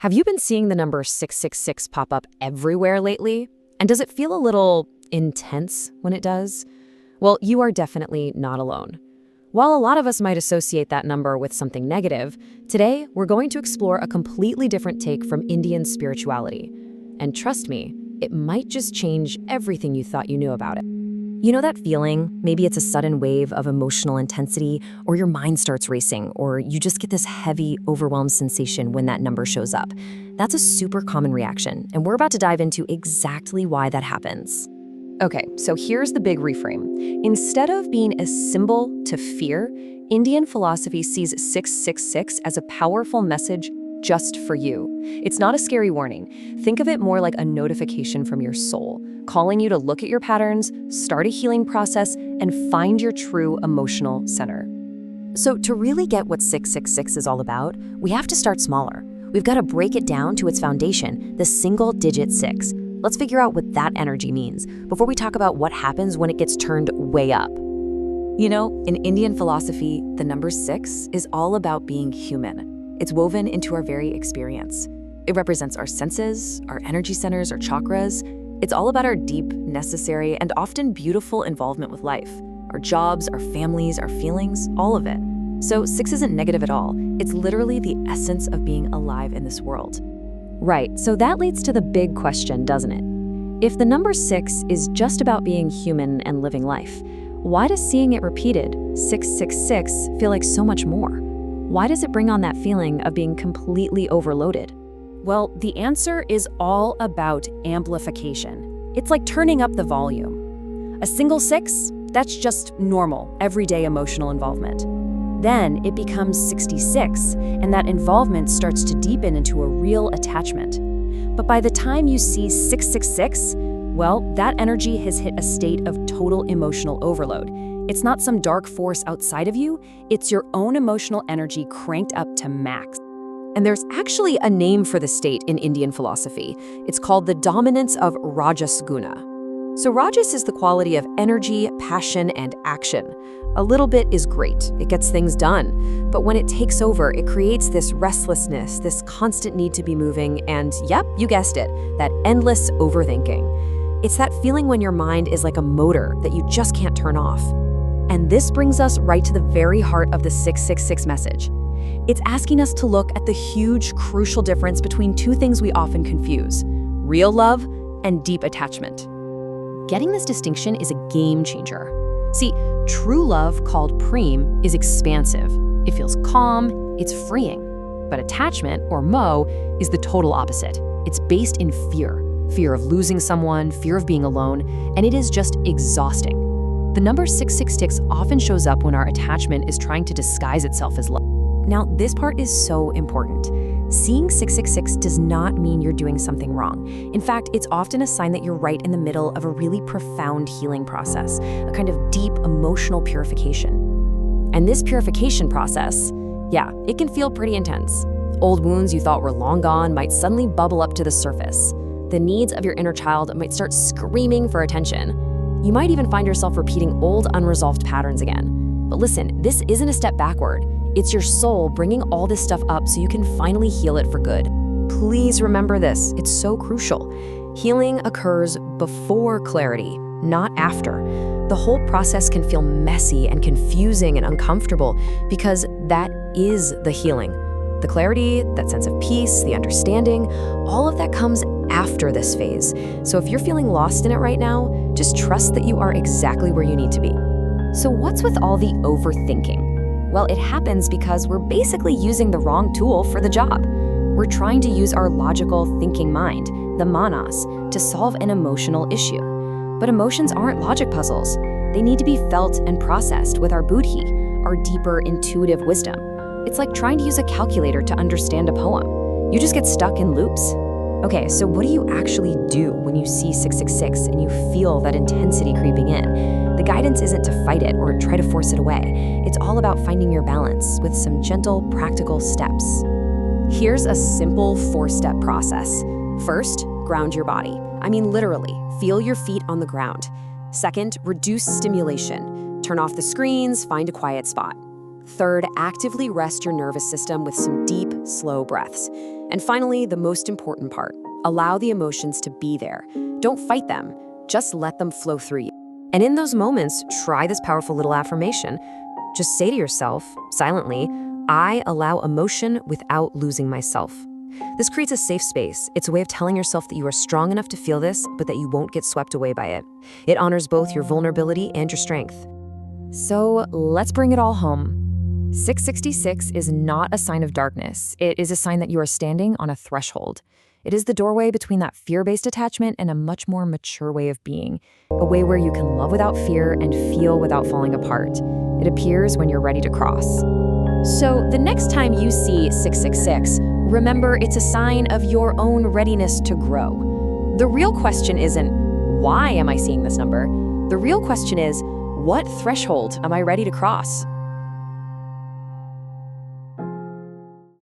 Have you been seeing the number 666 pop up everywhere lately? And does it feel a little intense when it does? Well, you are definitely not alone. While a lot of us might associate that number with something negative, today we're going to explore a completely different take from Indian spirituality. And trust me, it might just change everything you thought you knew about it. You know that feeling? Maybe it's a sudden wave of emotional intensity, or your mind starts racing, or you just get this heavy, overwhelmed sensation when that number shows up. That's a super common reaction, and we're about to dive into exactly why that happens. Okay, so here's the big reframe. Instead of being a symbol to fear, Indian philosophy sees 666 as a powerful message just for you. It's not a scary warning. Think of it more like a notification from your soul, calling you to look at your patterns, start a healing process, and find your true emotional center. So to really get what 666 is all about, we have to start smaller. We've got to break it down to its foundation, the single digit 6. Let's figure out what that energy means before we talk about what happens when it gets turned way up. You know, in Indian philosophy, the number 6 is all about being human. It's woven into our very experience. It represents our senses, our energy centers, our chakras. It's all about our deep, necessary, and often beautiful involvement with life. Our jobs, our families, our feelings, all of it. So 6 isn't negative at all. It's literally the essence of being alive in this world. Right, so that leads to the big question, doesn't it? If the number 6 is just about being human and living life, why does seeing it repeated, 666, feel like so much more? Why does it bring on that feeling of being completely overloaded? Well, the answer is all about amplification. It's like turning up the volume. A single 6, that's just normal, everyday emotional involvement. Then it becomes 66, and that involvement starts to deepen into a real attachment. But by the time you see 666, well, that energy has hit a state of total emotional overload. It's not some dark force outside of you, it's your own emotional energy cranked up to max. And there's actually a name for the state in Indian philosophy. It's called the dominance of rajas guna. So rajas is the quality of energy, passion, and action. A little bit is great, it gets things done. But when it takes over, it creates this restlessness, this constant need to be moving, and yep, you guessed it, that endless overthinking. It's that feeling when your mind is like a motor that you just can't turn off. And this brings us right to the very heart of the 666 message. It's asking us to look at the huge, crucial difference between two things we often confuse: real love and deep attachment. Getting this distinction is a game changer. See, true love, called Prem, is expansive. It feels calm, it's freeing. But attachment, or mo, is the total opposite. It's based in fear. Fear of losing someone, fear of being alone, and it is just exhausting. The number 666 often shows up when our attachment is trying to disguise itself as love. Now, this part is so important. Seeing 666 does not mean you're doing something wrong. In fact, it's often a sign that you're right in the middle of a really profound healing process, a kind of deep emotional purification. And this purification process, yeah, it can feel pretty intense. Old wounds you thought were long gone might suddenly bubble up to the surface. The needs of your inner child might start screaming for attention. You might even find yourself repeating old unresolved patterns again. But listen, this isn't a step backward. It's your soul bringing all this stuff up so you can finally heal it for good. Please remember this, it's so crucial. Healing occurs before clarity, not after. The whole process can feel messy and confusing and uncomfortable because that is the healing. The clarity, that sense of peace, the understanding, all of that comes after this phase. So if you're feeling lost in it right now, just trust that you are exactly where you need to be. So what's with all the overthinking? Well, it happens because we're basically using the wrong tool for the job. We're trying to use our logical thinking mind, the manas, to solve an emotional issue. But emotions aren't logic puzzles. They need to be felt and processed with our buddhi, our deeper intuitive wisdom. It's like trying to use a calculator to understand a poem. You just get stuck in loops. Okay, so what do you actually do when you see 666 and you feel that intensity creeping in? The guidance isn't to fight it or try to force it away. It's all about finding your balance with some gentle, practical steps. Here's a simple 4-step process. First, ground your body. I mean, literally, feel your feet on the ground. Second, reduce stimulation. Turn off the screens, find a quiet spot. Third, actively rest your nervous system with some deep, slow breaths. And finally, the most important part, allow the emotions to be there. Don't fight them, just let them flow through you. And in those moments, try this powerful little affirmation. Just say to yourself, silently, I allow emotion without losing myself. This creates a safe space. It's a way of telling yourself that you are strong enough to feel this, but that you won't get swept away by it. It honors both your vulnerability and your strength. So let's bring it all home. 666 is not a sign of darkness. It is a sign that you are standing on a threshold. It is the doorway between that fear-based attachment and a much more mature way of being, a way where you can love without fear and feel without falling apart. It appears when you're ready to cross. So the next time you see 666, remember it's a sign of your own readiness to grow. The real question isn't, why am I seeing this number? The real question is, what threshold am I ready to cross?